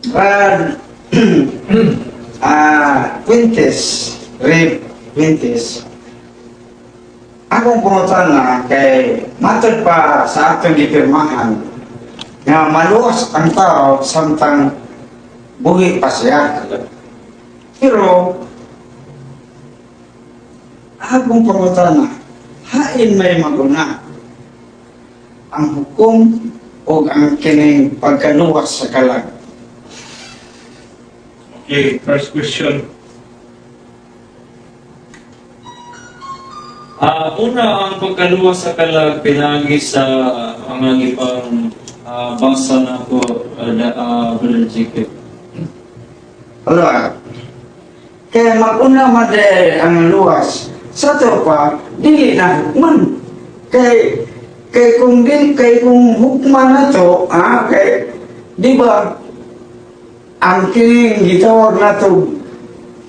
But, Quintes, Rip Quintes, akong pangutana kay matod pa sa atong gipirmahan nga maluwas ang tao samtang buhi pa siya. Pero akong pangutana, hain may maguna ang hukom o ang kining pagkaluwas sa kalag. Okay, first question. Una, ang pagkaluwas sa kalag pinagi sa ang ipang basa na ko Brother Jacob. Alright. Kaya mag-una made ang luwas. Sa to pa, dili na hukman. Kay kung hukman na to, kay, di ba, ang kining gitawag na to,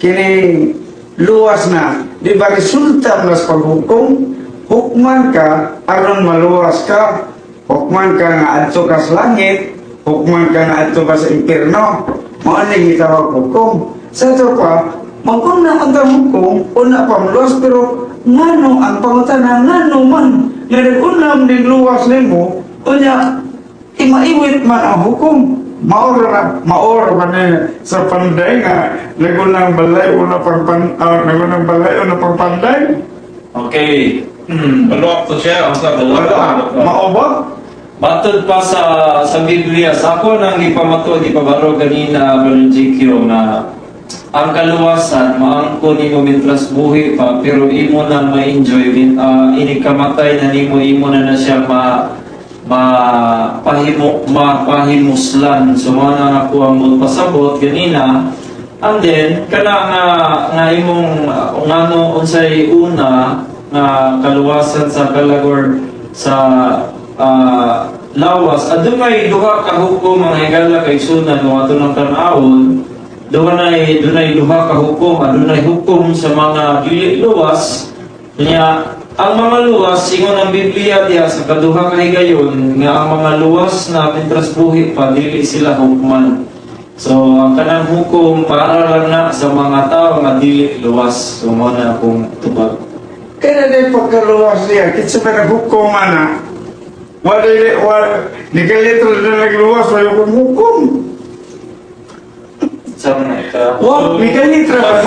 kining luwas na, di ba resulta nas paghukom, hukman ka, aron maluwas ka, hukman ka nga adto ka sa langit, hukman ka nga adto ka sa impierno, maaning gitawag hukom. Sa ito pa, magkuna ang hukom, una pa maluwas, pero ngano ang pangutanan, ngano man, nga nag-unam din luwas nimo, unya, imaiwit man ang hukom. Maor man sa panday nga nagunang balay una nagunang balay una pang panday. Okay. Follow up to siya. Mao ba? Matod pa sa Biblia, sa ako nang ipamato, ipabaro ganina, Brother Jacob, na ang kaluwasan, maangko nimo mitras buhi pa, pero imo na ma-enjoy, inikamatay na nimo, imo na siya mapahimuslan. So mga ako ang magpasabot ganina, and then kana nga imong ngano unsay una nga kaluwasan sa kalagor sa lawas, adunay duha ka hukom ang higala kay sunan mo ato ng tan-awon. Dunay duha ka hukom, adunay hukom sa mga dili luwas niya. Ang mga luwas, ingon ang Biblia diya sa kaduha ka higayon, nga ang mga luwas na mitras buhi pa, dili sila hukman. So, ang kanang hukom para lang na sa mga tao nga dili luwas. So, mo na akong tubag. Kaya na pagkaluwas niya, kitsa pa naghukom na. Nagalitro na nagluwas, wala kong hukom. Sama na ika. Nagalitro pa.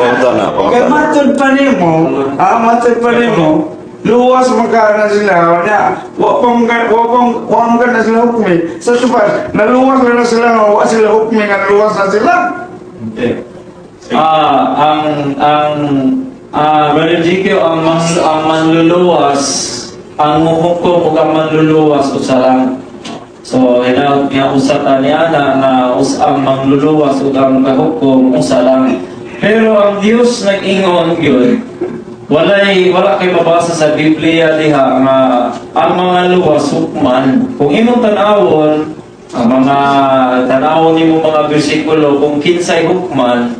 Kaya matod pa nimo, luwas magkana sila, wapang ka na sila hukmi. Sa tupas, naluwas na sila, wala sila hukmi, nga naluwas na sila. Okay. Brother Jacob, ang manluluwas, ang hukom ug ang manluluwas usa lang. So, usata niya na ang manluluwas ug ang kahukom usa lang. Pero ang Dios nag-ingon yun, wala kay mabasa sa Biblia diha nga ang mga luwas hukman. Kung imong tan-awon, ang mga tan-awon nimo mga bersikulo kung kinsay hukman,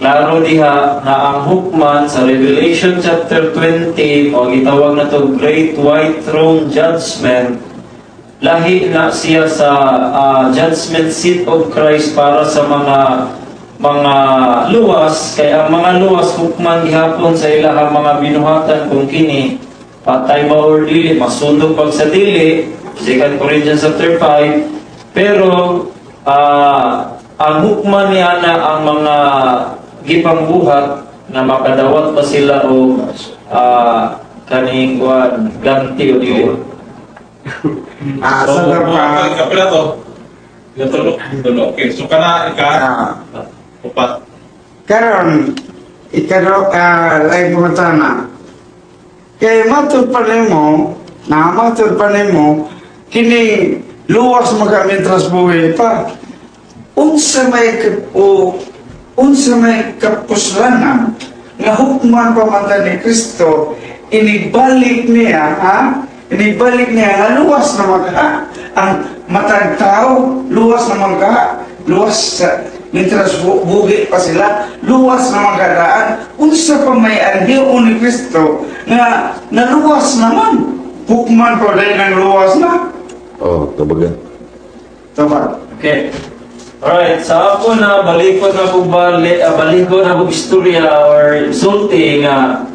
klaro diha na ang hukman sa Revelation chapter 20 o gitawag na to Great White Throne Judgment, lahi na siya sa judgment seat of Christ para sa mga luwas. Kaya ang mga luwas hukman gihapon sa ilahang mga binuhatan kung kini patay ba or dili, masundog pag sa dili, 2 Corinthians chapter 5. Pero ang hukman niya na ang mga gipangbuhat na makadawat pa sila o kaning ganti o dili. Sa dapat. Kapila to. Gatulog. Okay, so kana ika. Upat. Karon, lain pumatana. Kaya matod pa nimo, kini luwas magamitras buhay pa. Unsa may kapuslanan nga hukman pamanta ni Kristo, inibalik niya, nga luwas na ang matag tao, luwas na luwas sa mitras bugi pa sila, luwas na magdaan. Unsa pa may anhiyo ni Kristo nga naluwas naman, hukman pa dahil ng luwas na. Oh, tabagan. Tama. Okay. Alright, sa ako na balik ko na kong istorya or sulti nga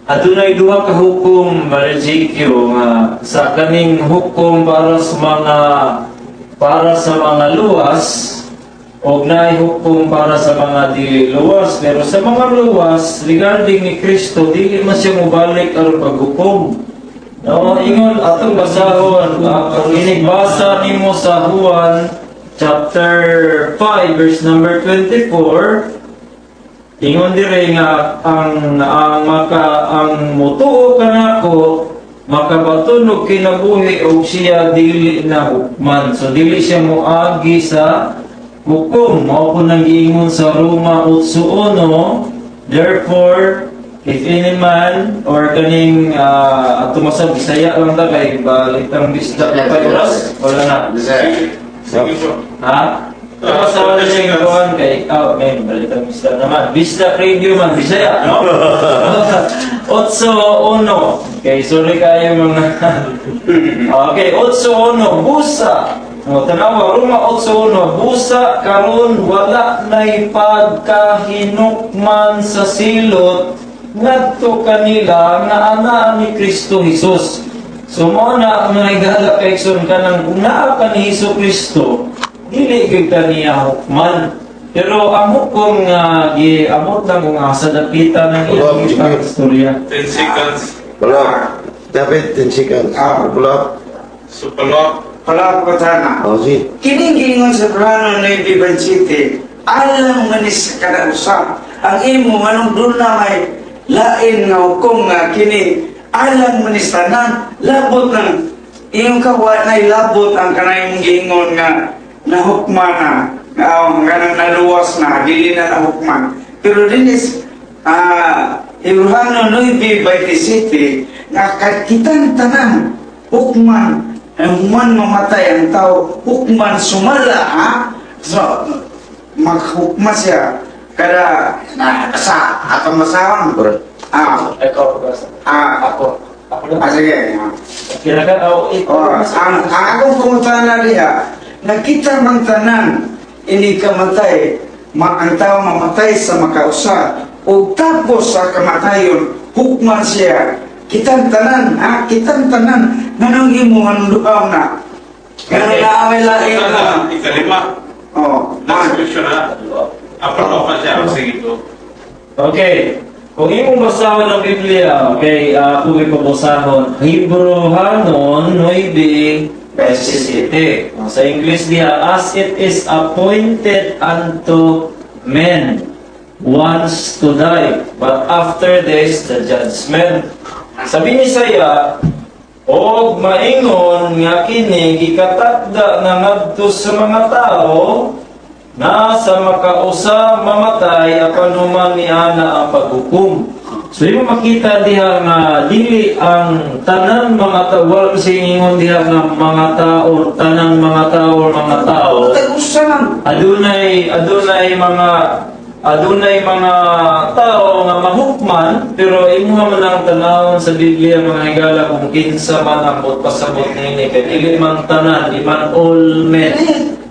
adunay duha ka hukom Marijikyo nga sa kaning hukom para sa mga luwas o naay hukom para sa mga dili luwas, pero sa mga luwas regarding ni Kristo dili man siya mobalik aron paghukom. No, ingon atong basahon ang inigbasa nimo sa Juan chapter 5 verse number 24. Ingon dire nga ang mutuo kanako makapatunog kinabuhi og siya dili na hukman. So dili siya moagi sa hukom. Mao ko nang giingon sa Roma 8:1. Therefore, if any man or kaning ato masab Bisaya lang ta kay balitang bisda pa oras wala na. Sige po. Ha? Tapos sa wala niya yung gawan kay ikaw, may balitang bisda naman. Bisda radio man, Bisaya, no? 8:1. Okay, sorry kayo mga... Okay, 8:1. Busa. O, tanawa, Roma 8:1. Busa, karon wala na'y pagkahinukman sa silot ngadto kanila nga ana ni Kristo Jesus. So, mo na mga igala kaigsoon ka nang kung naa ka ni Hesus Kristo, dili gyud kaniya hukman. Pero ang hukom nga giamot lang kung sa dapitan ng iyang istorya. 10 seconds. Wala. Dapat 10 seconds. Wala. So, palok. Pala ko tana. O, si. Kining giingon sa plano ni Biban City, alam man sa kada usa. Ang imo anong doon na may lain nga hukom nga kini alam man sa tanan, labot ng iyong kawa na labot ang kanayong giingon nga nahukman na ganang naluwas na dili na nahukman. Pero dinis Ibrahano 9:27 nga kitang tanan hukman. Human mamatay ang tao, hukman sumala, ha? So, maghukman siya. Kada, sa atong masawan. Correct. Ikaw, ako. Sige. Kirakan ako Ang akong pumunta na diya, nakita mang tanan, hindi kamatay, ang tao mamatay sa makausa, o tapos sa kamatayon, hukman siya. Kitang tanan, kitang tanan, nanong imo ang lupaw na. Ganun na away laing na. Ikalima. Last question na. Palok pa siya. Sige po. Okay. Kung imong basahan ng Biblia, okay, kung ipabasahon, Hebrehanon 9:17. Sa English diya, as it is appointed unto men once to die, but after this the judgment. Sabi ni Isaiah, og maingon nga kini gikatakda nga ngadto sa mga tao na sa makausa mamatay apan human ni ana ang paghukom. So yung makita diha nga dili ang tanan mga tao, wala singingon diha nga mga tao, tanang mga tao. Tagusan. Adunay mga tao nga mahukman, pero imo man ang tanawon sa Biblia mga higala kung kinsa man ang pasabot nini kay dili man tanan, di man all men.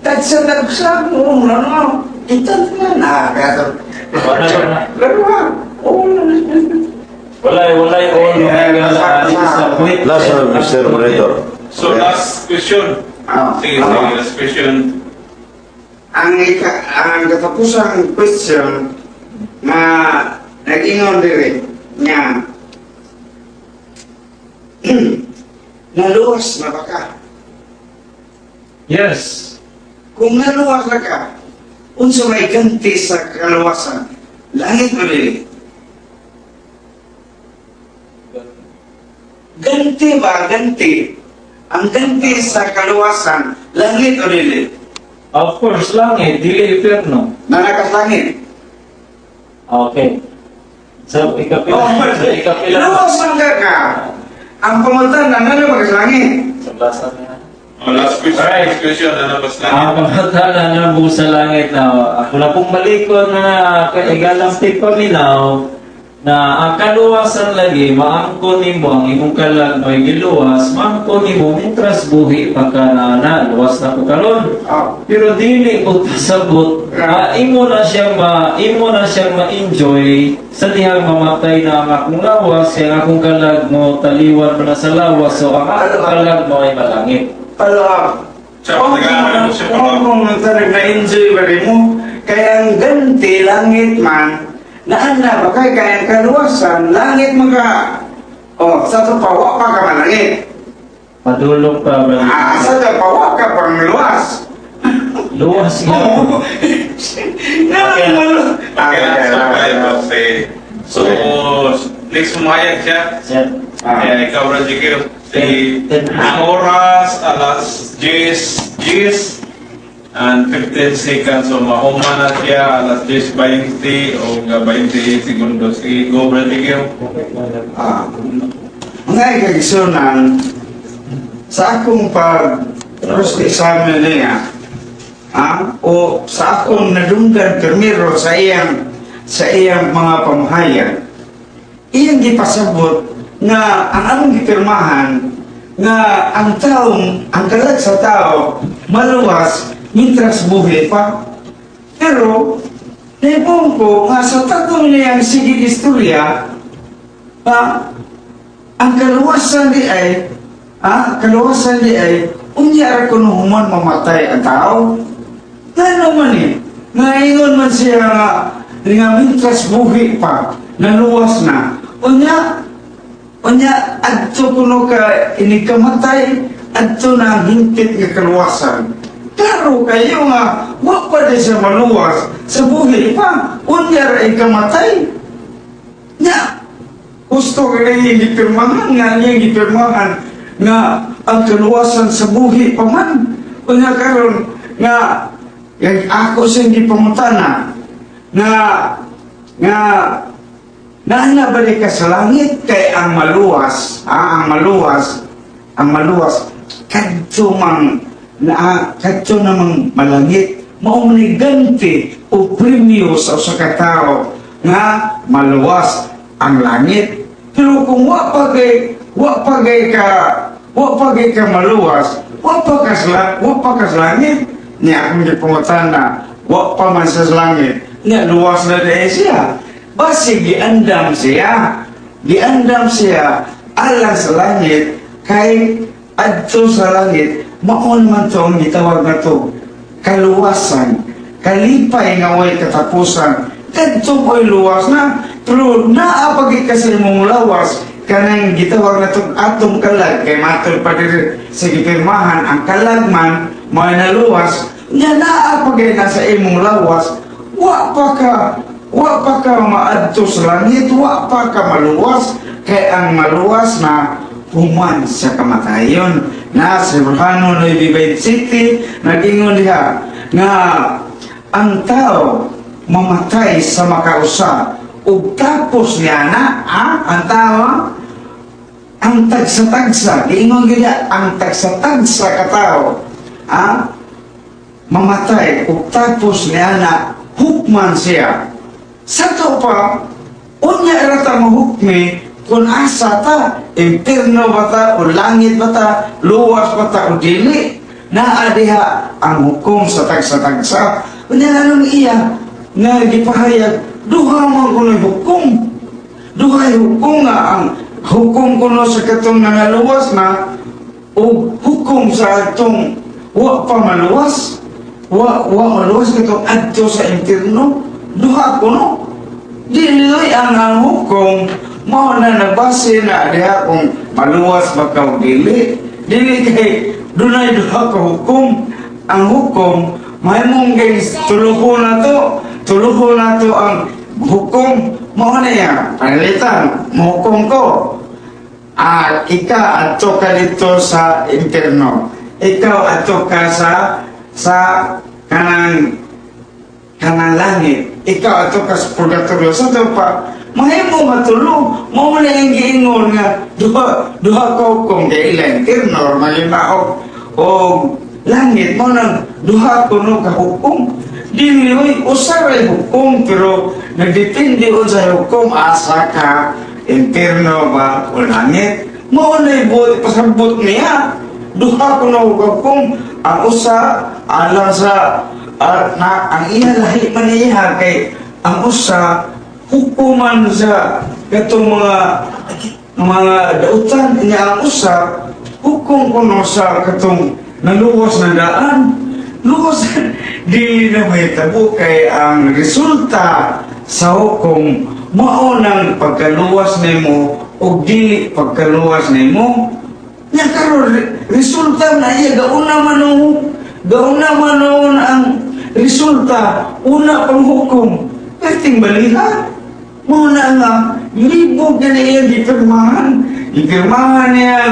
Tagsa tagusan mo, ano? Kita na kaya Walay all mga higala sa point. Last one, Mr. Moderator. So, last question. Sige, last question. ang katapusang question na nag-ingon dire nga naluwas na ba ka? Yes. Kung naluwas na ka, unsa may ganti sa kaluwasan? Langit o dili? Ganti ba? Ganti. Ang ganti sa kaluwasan, langit o dili? Of course, langit, dili inferno. Nanakas langit. Okay. So, ikapila. Luwas man ka. Ang pamuntan na nanakas langit. Sa basa niya. Last question. Alright. Last question. Nalabas lang. Ang pagkatala na buong sa langit na ako na pong malikon na kaigalang tipaminaw na ang kaluwasan lagi maangkon nimo ang imong kalag may giluwas, maangkon nimo mitras buhi pa ka na luwas na ko karon. Pero dili ko tasabot, imo na siyang ma-enjoy sa dihang mamatay na ang akong lawas, kaya ang akong kalag mo taliwan mo na sa lawas, so ang akong kalag mo ay malangit. Pala, Siya ang nag-aaral siya pala. kung talaga na-enjoy ba rin mo, kaya ang ganti, langit man, naanda ba kaya ang kaluwasan, langit maka, sa ito pa, wa pa ka malangit. Padulong pa ba? Sa ito pa, wa ka pang luwas. Luwas nga. Okay na, so kayo po so, next pumayag siya. Sir, Ikaw, Rajikir, ang oras, alas 10 and 15 seconds. So, mauma na siya, alas 10:20 o 20 segundos. Go, Rajikir. Mga ikagisunan, sa akong pag-examine niya, o sa akong nadunggan primero sa iyang mga pamahayan, iyang gipasabot nga ang among gipirmahan nga ang kalag sa tao maluwas mitras buhi pa. Pero naibong ko nga sa tatong niyang sige istorya, ang kaluwasan di ay unyara ko nung human mamatay ang tao. Nga naman ngayon man siya nga mitras buhi pa, naluwas na. Unya, adto kuno ka inikamatay, adto na ang hintit nga kaluwasan. Klaro kayo nga, wa pa di siya maluwas, sa buhi pa, unya ra ikamatay. Nya, gusto ka na yung gipirmahan nga ang kaluwasan sa buhi pa man. Unya karon nga, yung ako siyang gipamutana, nga nabalik ka sa langit kay ang maluwas, kadto namang malangit, maumaniganti o premyo sa katao nga maluwas ang langit. Pero kung wa pa gay ka maluwas, wa pa ka sa langit, niya akong gipungutana, wa pa man sa langit, niya luwas na dahil siya. Basi giandam siya alang sa langit, kay adto sa langit, maon man to ang gitawag na to, kaluwasan, kalipay nga way katapusan, kadto ko'y luwas na, pero naapagit kasi mong lawas, kanang gitawag na to atong kalag, kay matol pa rin sa gipirmahan, ang kalag man, may naluwas, niya naapagit na sa imong lawas, wa pa ka maadto sa langit, wa pa ka maluwas, kay ang maluwas na human sa kamatayon. Na sa Rohano 9:27 nagingon diha nga ang tao mamatay sa makausa ug tapos niya na ang tao ang tagsa-tagsa, giingon gina ang tagsa-tagsa ka tao mamatay ug tapos niya na hukman siya. Sa to pa, unya rata mahukmi kung asa ta, impierno ba ta, o langit ba ta, luwas ba ta, o dili. Naadiha ang hukom sa tagsa-tagsa. Unya anong iya, nga gipahayag, duha man kuno hukom. Duha hukom nga ang hukom kuno sa katong nangaluwas na, o hukom sa atong wa pa maluwas. Wa maluwas katong adto sa impierno. Duha kuno. Dili ang hukom mo na nagbase na diha kung maluwas ba ka o dili. Dili kay dunay duha ka hukom. Ang hukom may mong guys tuluho na to ang hukom mo na ya panalitan mo hukom ko. Ika adto ka dito sa impierno. Ikaw adto ka sa kanang langit, ikaw ato ka sa purgatorio. Sa ito pa, mahimo matulog, mo na yung giingon nga, duha ko kung kailan, normal yung maok, o langit, mo nang duha ko no ka hukom. Dili, usaray hukom, pero nagdepende sa hukom asa ka impierno ba o langit. Mao na ibuot pasabot niya. Duha ko na hukom ang usa alang sa na ang iya lahi man niya kay ang usa hukuman sa katong mga dautan niya ang usa hukom kuno sa katong naluwas na daan. Luwas di na may tabo kay ang resulta sa hukom mao nang pagkaluwas nimo o dili pagkaluwas nimo. Nya karon resulta na iya gauna manon ang resulta una pang hukom perting balihan mo na nga libog na iya gipirmahan niya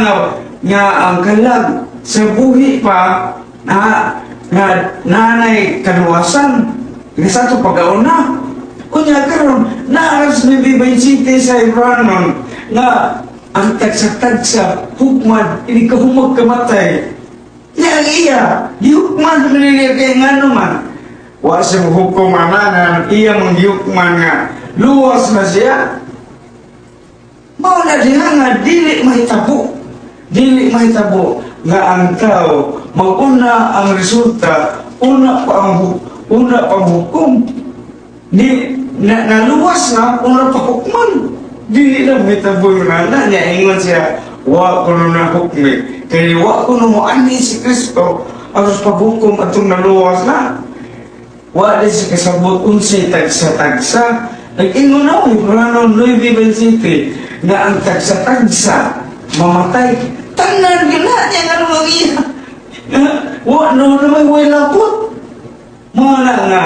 nga ang kalag sa buhi pa nga nanay kaluwasan nga sa ito pag-auna kunya karon naaras ni Bibay City sa Ibranon nga ang tagsa-tagsa hukman ini kahumag kamatay niya ang iya hukman nila kay nga naman wa sa hukum amanan iya mong hukman nga luwas na siya mao na diha nga dili mahitabo nga ang tao maguna ang resulta una pang hukom di naluwas na una pa hukman dili lang mahitabo na niya ingon siya wa ko na hukmi kaya wa ko na mo ani si Kristo aros paghukom atong naluwas na wa di si kasabot unsay tagsa-tagsa nag-ingon na Ibranon 9:27 na ang tagsa-tagsa mamatay tanan yun na niya nga naman iya wa no naman way lapot mga nga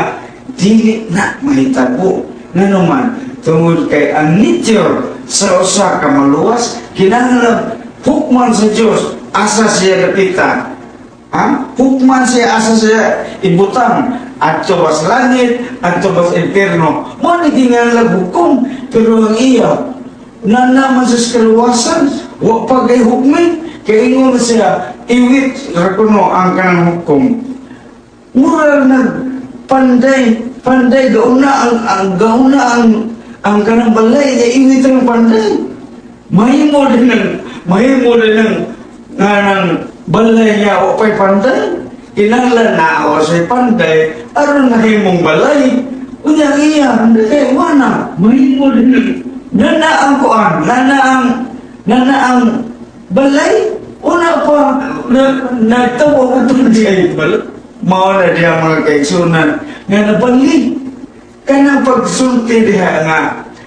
dili na mahitabo nga naman tungod kay ang nature sa usa ka maluwas kinahanglan hukman sa Dios asa siya dapitan hukman siya asa siya ibutang adto ba sa langit adto ba sa impierno mo ni kinahanglan hukom pero ang iya naman sa kaluwasan wa pagay hukmin kay ingon siya iwit ra kuno ang kanang hukom mura nag panday gauna ang kanang balay niya iwit ang panday mahimo din ng balay niya o pa'y panday kinahanglan na o sa'y panday aron nahimong balay unya iya kay wana mahimo din nana ang kuan nana ang balay una pa nagtawa ko ito diya mao na diya mga kaigsunan nga nabali kanang pagsulti diha nga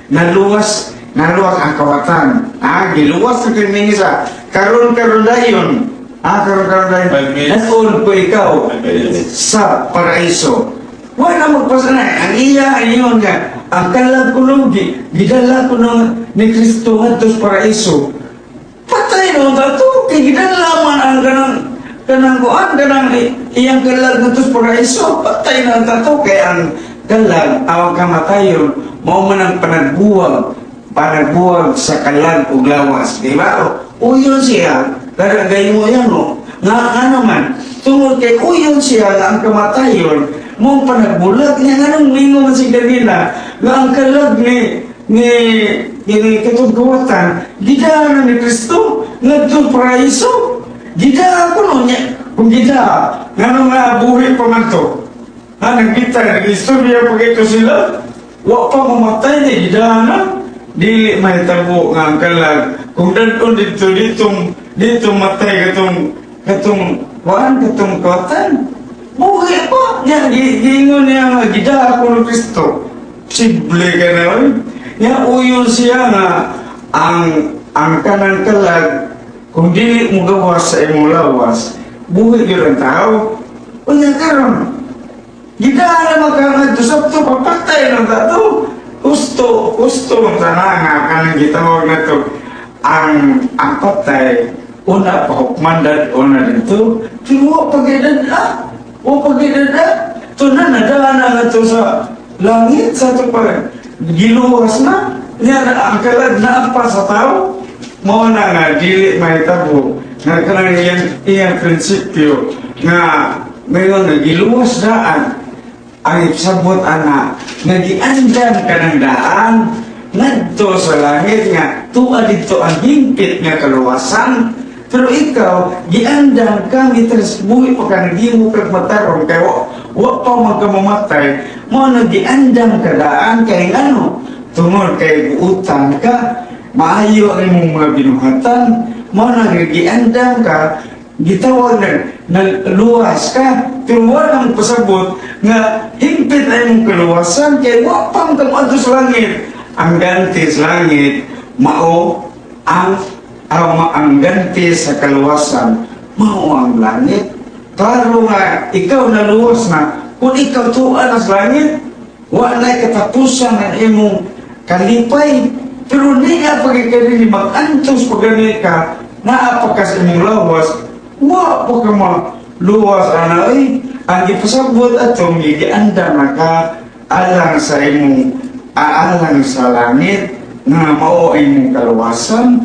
naluwas ang kawatan giluwas na kiningisa karon dayon karon nasun ko ikaw sa paraiso wala magpasanay ang iya ayon nga ang kalag ko gidala ko ni Kristo ngadto sa paraiso patay no dato kay gidala man ang kanang iyang kalag ngadto sa paraiso patay na dato kay ang kalag awang kamatayon mao man ang panagbuwag sa kalag ug lawas di ba uyon siya karagay mo yan nga naman tungod kay uyon siya nga ang kamatayon mong panagbulag niya nga nang mingo man si kanila nga ang kalag ni katugawatan gidaan ni Kristo ngadto paraiso gidaan ko niya kung gidaan nga nung buhay pa man to nagkita nag-istorya pag ito sila wa pa mamatay niya gidaan na dili mahitabo nga ang kalag kung dadon dito matay katong kawatan buhay pa niya giingon niya nga gidaan ko ng Kristo simple ka na niya uyon siya nga ang kanang kalag kung dili mo gawas sa imong lawas buhay yun ang tao o niya karon gidaan na magkanag sabto papatay ng tato gusto ng tananga kanang gitawag na to ang patay una pa hukmandan una dito pero pagidada ito na nadaan na ito sa langit sa ito pa giluwas na niya ang kalag na pa sa tao mo na nga dili mahitabo nga kanang iyang prinsipyo nga ngayon na giluwas daan ang ipsabot ana nagiandam ka ng daan ngadto sa langit nga tuwa dito ang himpit nga kaluwasan. Pero ikaw, giandam ka, mitras buhi pa ka, nagimo ka matarong, kaya wa pa magkamamatay, mo nagiandam ka daan, kaya ano, tungod kay buutan ka, maayo ang imong mga binuhatan, mo nagiandam ka, gitawag na luwas ka, pero walang pasabot nga himpit ay mong kaluwasan, kaya wa pa magkamato sa langit. Ang ganti sa langit, mao ang ganti sa kaluwasan, mao ang langit. Klaro nga, ikaw naluwas na, kung ikaw tuwa na sa langit, wala katapusan ng imong kalipay. Pero hindi nga pagkakadili mag-antos pag ganit ka, naapakas imong lawas, wa pa ka maluwas ana ay ang ipasabot atong gianda na ka alang sa imong aalang sa langit nga mao ay imong kaluwasan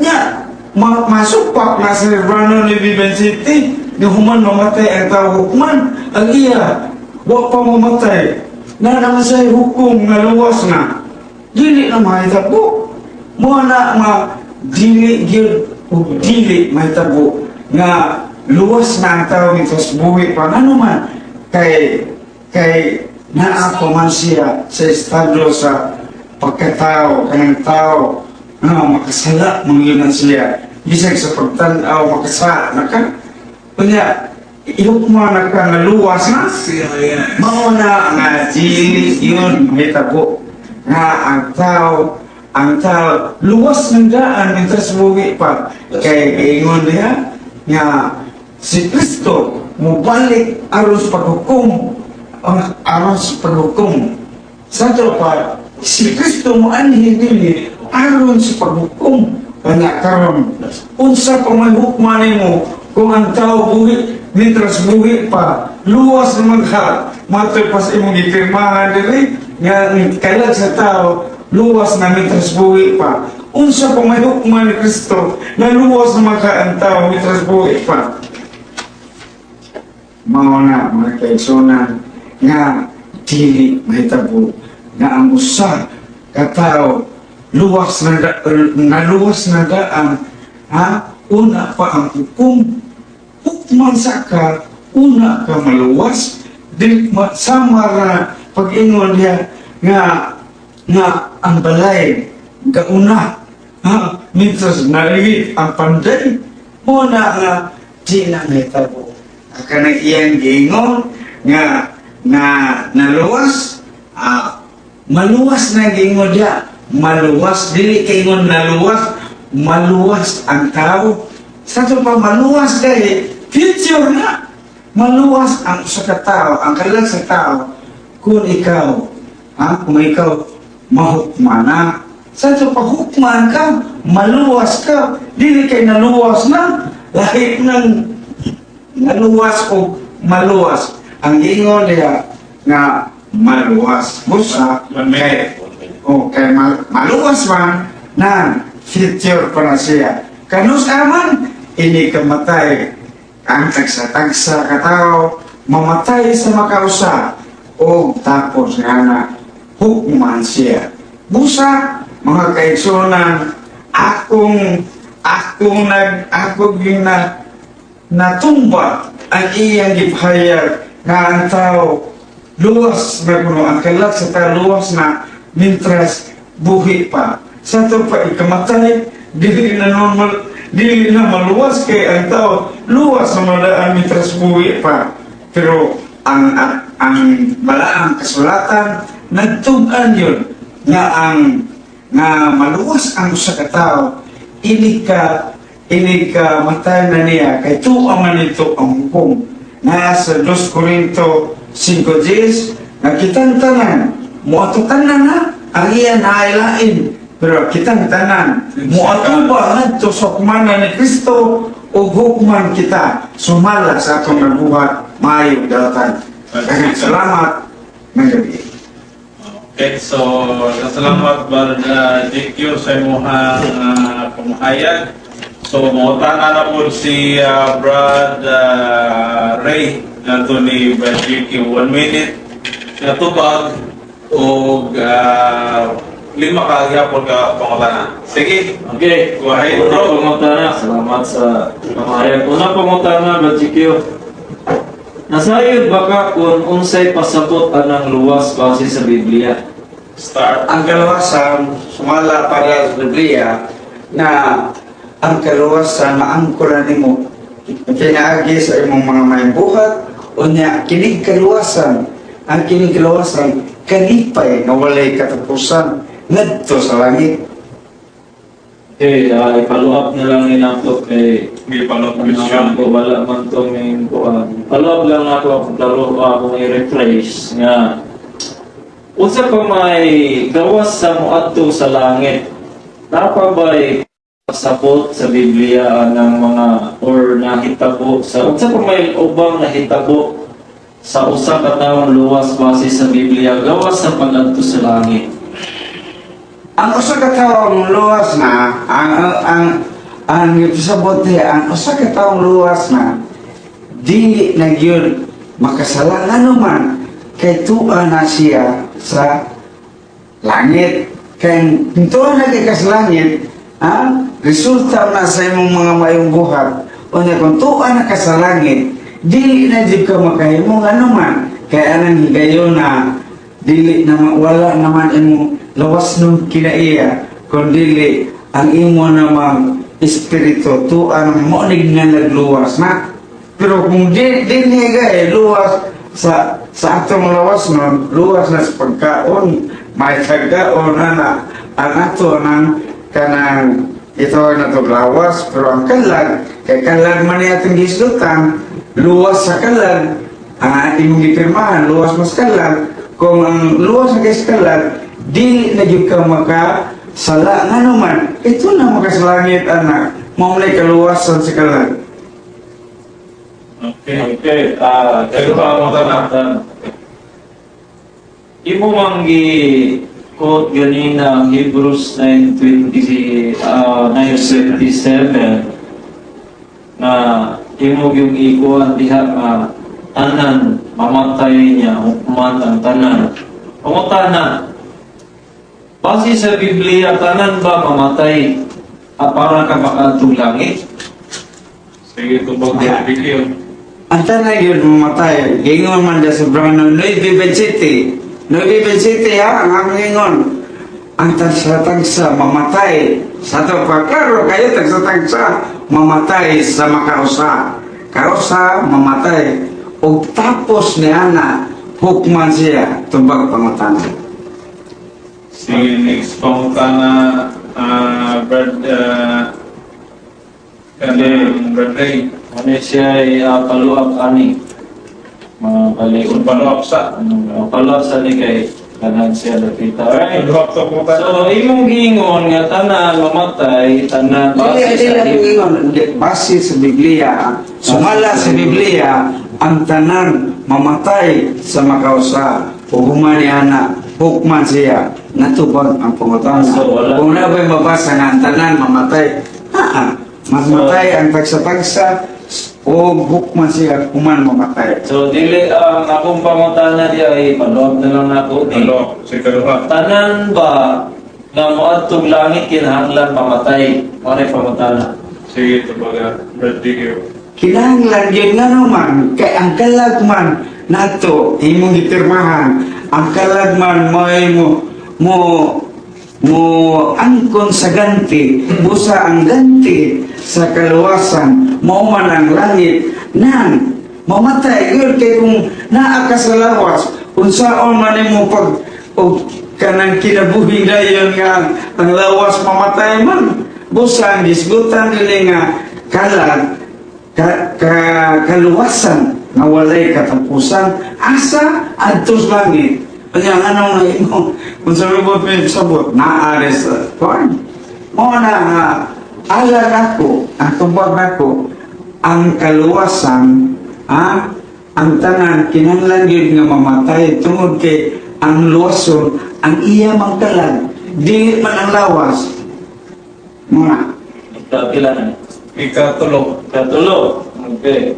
nya masupak na sa Vernon Liviven City nga human mamatay ang tao hukman ang iya wa pa mamatay na naman sa hukom nga luwas na dili na mahitabo mo na nga dili gyud ug dili mahitabo nga luwas na ang tao nito sa buhi pa ano man kay naako man siya sa estado sa pagkatao kanang tao makasala mangyunan siya bisag sa pagtanaw makasala na ka kunya ihukma na ka nga luwas na mao na nga dili yun mahitabo nga ang tao luwas ng daan mintas buhi pa kay ingon niya nga si Kristo mubalik aron sa paghukom sa pa si Kristo mo anhin dili aron sa paghukom nga karon unsa pa may hukma nimo kung ang tao buhi mitras buhi pa luwas naman ka matay pas imong gipirmahan dili nga kailan sa tao luwas na mitras buhi pa unsa pa may hukma ni Kristo na luwas naman ka ang tao mitras buhi pa mao na mga kaigsunan nga dili mahitabo nga ang usa ka tao luwas na luwas na daan una pa ang hukom hukman sa ka una ka maluwas dili sama ra pag-ingon niya nga ang balay gauna mitras naligit ang panday mo na nga di na mahitabo kanang iyang giingon nga naluwas maluwas na gingon dia maluwas dili kay ingon naluwas maluwas ang tao sa to pa maluwas kay future na maluwas ang usa ka tao ang kalang sa tao kung ikaw kung ikaw mahukman na sa to pa hukman ka maluwas ka dili kay naluwas na lahit ng naluwas o maluwas ang ingon niya nga maluwas busa kay maluwas man na future pa na siya kanus aman ini kamatay ang tagsa-tagsa katao mamatay sa makausa o tapos nga na hukman siya busa mga kaigsunan akong natumba ang iyang gipahayag nga ang tao luwas na kuno ang kalat sa tao luwas na mintras buhi pa sa to pa ikamatay dili na maluwas kay ang tao luwas na malaan mintras buhi pa pero ang malaang kasulatan nagtug-an yun nga maluwas ang usa ka tao ini ka matay na niya kay tuwa man ito ang hukom na sa 2 Corinto 5:10 na kitang tanan muato tanan na ang iya nailain pero kitang tanan muato ba ngadto sa hukuman ni Kristo o hukman kita sumala sa atong nabuhat maayo datan salamat ng gabi. Okay, so salamat Brother DQ sa imong pamahayag. So mautan na po si Brad Ray nato ni Brad DQ 1 minute natubag o 5 ka gyapon ka pangutana. Sige. Okay, Go ahead, una bro. pangutana. Salamat sa pamahayag. Una pangutana, Brad GQ. Nasayod ba ka kung unsay pasabot anang luwas base sa Biblia? Start. Ang kaluwasan, sumala para sa Biblia, na ang kaluwasan maangkulan nimo pinaagi sa imong mga mayang buhat o niya kinig kaluwasan, ang kinig kaluwasan kalipay nga walay katapusan ngadto sa langit. Okay, i-follow up na lang ni nato kay May panong ano question. ko wala man to may follow up lang ako klaro akong i-rephrase nga unsa pa may gawas sa moadto sa langit napa ba'y pasabot sa Biblia ng mga or nahitabo sa unsa pa may ubang nahitabo sa usa ka taong luwas base sa Biblia gawas sa pag-adto sa langit. Ang usa ka taong luwas na ang ipasabot niya, ang usa ka taong luwas na dili na gyud makasalangan naman kay tuwa na siya sa langit. Kay tuwa na kay ka sa langit, resulta na sa imong mga mayong buhat. O niya kung tuwa na ka sa langit, dili na gyud ka makahimong anuman kay anang higayon na dili na wala naman imong lawas nung kinaiya kundi ang imo namang espiritu to ang monig nga nagluwas na pero kung di niya luwas sa atong lawas nun luwas na sa pagkaon may kagaon na ang ato ng kanang ito na to lawas pero ang kalag kay kalag man niya atong gislutan luwas sa kalag ang ating gipirmahan luwas mas kalag kung ang luwas sa kalag di na gyud ka makasala nga naman ito na makasalangit anak maulay kaluwasan sa kalag. Okay, ito pa ang matatan. Imo manggi quote ganina ang Hebrews 9:27 na imo yung ikuan diha tanan mamatay niya hukuman ang tanan. Pangutana, base sa Biblia, tanan ba mamatay para ka makatong langit? Sige, tubag na video. Ang tanay yun mamatay gingon man da sa Brano Nueva City ang aming gingon ang tagsa mamatay sa to pa klaro kayo tagsa mamatay sa makausa mamatay o tapos ni ana hukman siya tubag pangutana. Sige, next pangutana, Brad Ray. Ano siya ay paluap ani? Mga baliun Follow up sa. paluap sa ni kay kanan siya nakita. Alright. Follow up sa pangutana. So, imong gingon nga tanan mamatay, tanan base sa Biblia. Base sa Biblia, sumala sa Biblia, ang tanan mamatay sa makausa. Hukuman ni ana, hukman siya, natubag ang pangutana. So, wala. Kung na ba'y mabasa nga ang tanan mamatay, mamatay ang tagsa-tagsa, o hukman siya, kuman mamatay. So, dili ang akong pangutana diya ay paluap na lang nako. Follow up. Sige, kaluha. Tanan ba nga moadtong langit kinahanglan mamatay? Ano pangutana? Sige, tubag Brad Digger. Kinahanglan yun nga naman, kay ang kalagman nato, imong gipirmahan, ang kalagman mo angkon sa ganti, busa ang ganti sa kaluwasan, mauman ang langit, nang mamatay, yun kay kung naa ka sa lawas, kung saan man mo kanang kinabuhi na yun nga, ang lawas mamatay man, busa ang disgutan nila nga kalag, kaluwasan na walay katapusan asa adtos langit kanya anong imo kung sabi mo sabot naari sa kuan mo na alam ako ang tubag ako ang kaluwasan ang tanan kinahanglan gyud nga mamatay tungod kay ang luwason ang iya magkalag dili man ang lawas mga Ikapilan. Ikatulo. Ikatulo. Okay.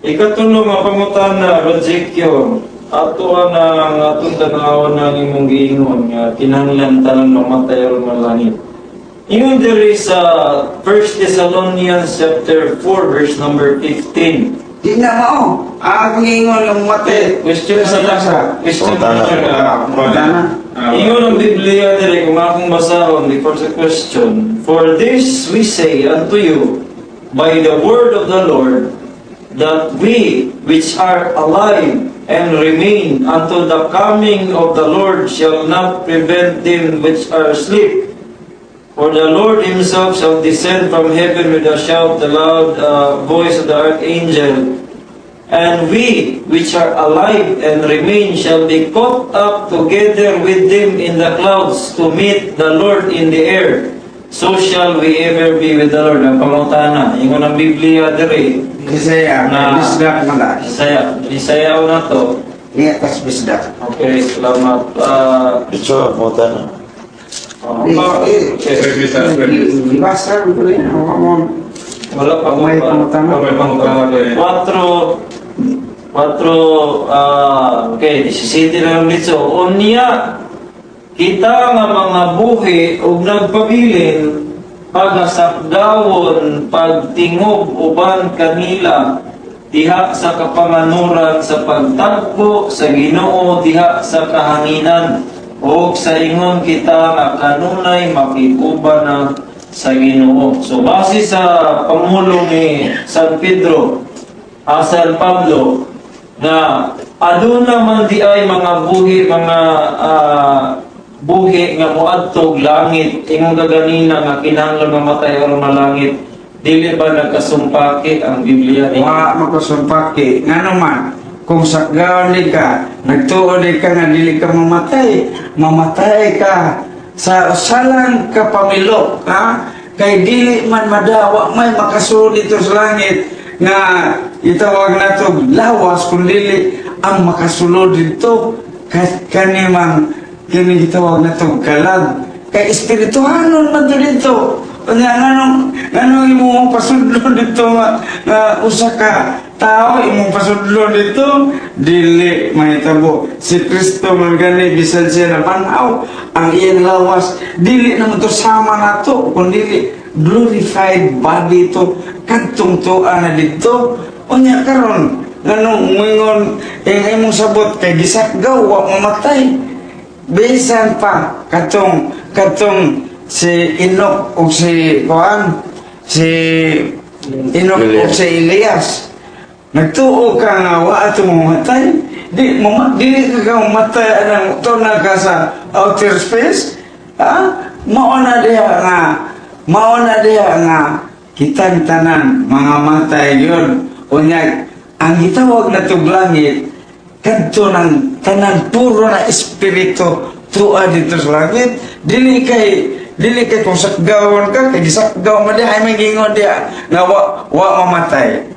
Ikatulo nga pangutana, Rodjekyo. ato ang atong tanawan ng imong giingon nga kinahanglan tanan mamatay aron malangit. Ingon diri sa 1 Thessalonians chapter 4 verse number 15. Di na mao. Ang ingon ng mate. Question sa lasa. Question Montana. sa Montana. Ingon ang Biblia diri kung akong basahon before the question. For this we say unto you by the word of the Lord, that we which are alive and remain unto the coming of the Lord shall not prevent them which are asleep. For the Lord himself shall descend from heaven with a shout, the loud voice of the archangel, and we which are alive and remain shall be caught up together with them in the clouds to meet the Lord in the air. So shall we ever be with the Lord. Ang pangutana, ingon ang Biblia diri, Bisaya. Bisdak mala. Bisaya na to. Iya tas bisdak. Okay, salamat. Ito, Montana. Basta ko rin. Wala pa May pangutana. May pangutana ko eh. 4, okay, 17 na lang dito. Unya, kita nga mga buhi ug nagpabilin pagasakdawon pagtingog uban kanila diha sa kapanganuran sa pagtagpo sa Ginoo diha sa kahanginan o sa ingon kita nga kanunay makikuba na sa Ginoo. So base sa pangulo ni San Pedro, San Pablo, na aduna man di ay mga buhi nga moadtog langit, ingon gaganina nga kinahanglan mamatay aron malangit, dili ba nagkasumpaki ang Biblia ni? Wa makasumpaki. Nga naman, kung sakgawan di ka, nagtuo di ka nga dili ka mamatay, mamatay ka sa usalang kapamilok, ha? Kay dili man madawa may makasulod dito sa langit nga itawag na to lawas, kung dili ang makasulod dito kanimang kini gitawag na to kalag. Kay espirituhanon man to dito. Kanya nganong imong pasudlo dito nga usa ka tao imong pasudlo dito dili mahitabo. Si Kristo man gani bisan siya na panaw ang iyang lawas dili naman to sama nato kundi glorified body to kadtong tuan na dito. Unya karon nganong mingon imong sabot kay gisakgaw wa mamatay. Bisan pa katong si Enoch o si Enoch o si Elias nagtuo ka nga wa ato mamatay di ka mamatay anang tuna ka sa outer space, ha? Mauna diha nga kitang tanan mga matay yun. Unya ang gitawag na tuglangit kadto ng tanan puro na espiritu tuwa dito sa langit. Dili kay kung sakgawan ka kay gisakgaw man di ay magingon dia nga wa mamatay.